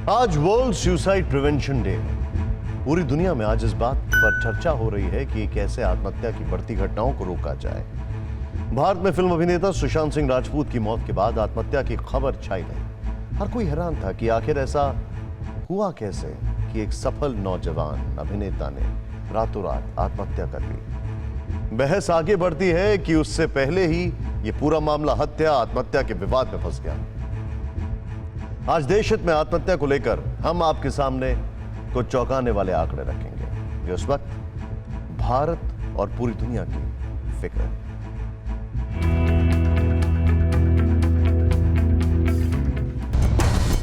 आज world suicide prevention day है। पूरी दुनिया में आज इस बात पर चर्चा हो रही है कि कैसे आत्महत्या की बढ़ती घटनाओं को रोका जाए। भारत में फिल्म अभिनेता सुशांत सिंह राजपूत की मौत के बाद आत्महत्या की खबर छाई रही। हर कोई हैरान था कि आखिर ऐसा हुआ कैसे कि एक सफल नौजवान अभिनेता ने रातों रात आत्महत्या कर ली। बहस आगे बढ़ती है कि उससे पहले ही यह पूरा मामला हत्या आत्महत्या के विवाद में फंस गया। आज देश हित में आत्महत्या को लेकर हम आपके सामने कुछ चौंकाने वाले आंकड़े रखेंगे जो इस वक्त भारत और पूरी दुनिया की फिक्र है।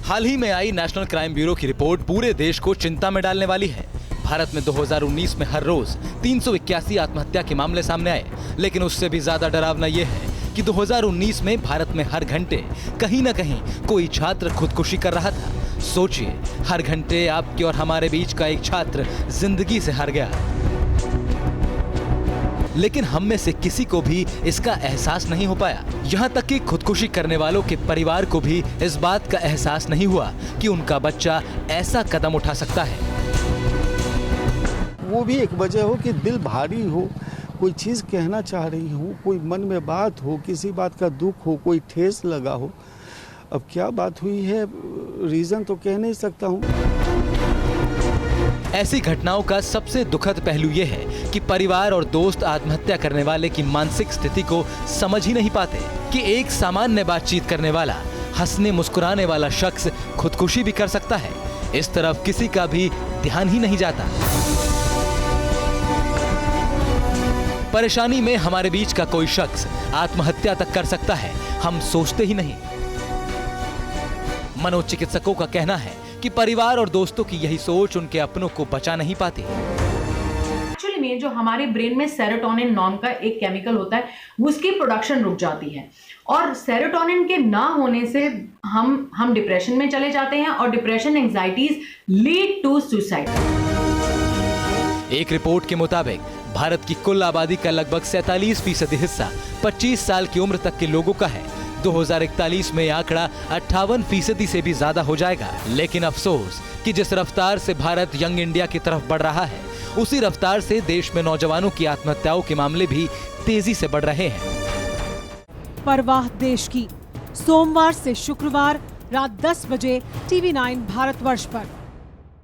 हाल ही में आई नेशनल क्राइम ब्यूरो की रिपोर्ट पूरे देश को चिंता में डालने वाली है। भारत में 2019 में हर रोज 381 आत्महत्या के मामले सामने आए, लेकिन उससे भी ज्यादा डरावना यह है कि 2019 में भारत में हर घंटे कहीं न कहीं कोई छात्र खुदकुशी कर रहा था। सोचिए, हर घंटे आपके और हमारे बीच का एक छात्र जिंदगी से हार गया। लेकिन हम में से किसी को भी इसका एहसास नहीं हो पाया। यहाँ तक कि खुदकुशी करने वालों के परिवार को भी इस बात का एहसास नहीं हुआ कि उनका बच्चा ऐसा कदम उठा सकता है। वो भी एक वजह हो कि दिल भारी हो, कोई चीज़ कहना चाह रही हो, कोई मन में बात हो, किसी बात का दुख हो, कोई ठेस लगा हो। अब क्या बात हुई है, रीज़न तो कह नहीं सकता हूँ। ऐसी घटनाओं का सबसे दुखद पहलू यह है कि परिवार और दोस्त आत्महत्या करने वाले की मानसिक स्थिति को समझ ही नहीं पाते कि एक सामान्य बातचीत करने वाला, हंसने मुस्कुराने वाला शख्स खुदकुशी भी कर सकता है। इस तरफ किसी का भी ध्यान ही नहीं जाता। परेशानी में हमारे बीच का कोई शख्स आत्महत्या तक कर सकता है, हम सोचते ही नहीं। मनोचिकित्सकों का कहना है कि परिवार और दोस्तों की यही सोच उनके अपनों को बचा नहीं पाती। एक्चुअली में जो हमारे ब्रेन में सेरोटोनिन नाम का एक केमिकल होता है, उसकी प्रोडक्शन रुक जाती है और सेरोटोनिन के ना होने से हम डिप्रेशन में चले जाते हैं और depression anxieties lead to suicide. एक रिपोर्ट के मुताबिक भारत की कुल आबादी का लगभग 47% हिस्सा 25 साल की उम्र तक के लोगों का है। 2041 में आंकड़ा 58% से भी ज्यादा हो जाएगा। लेकिन अफसोस कि जिस रफ्तार से भारत यंग इंडिया की तरफ बढ़ रहा है, उसी रफ्तार से देश में नौजवानों की आत्महत्याओं के मामले भी तेजी से बढ़ रहे हैं। परवाह देश की, सोमवार से शुक्रवार रात 10 बजे TV9 भारतवर्ष पर।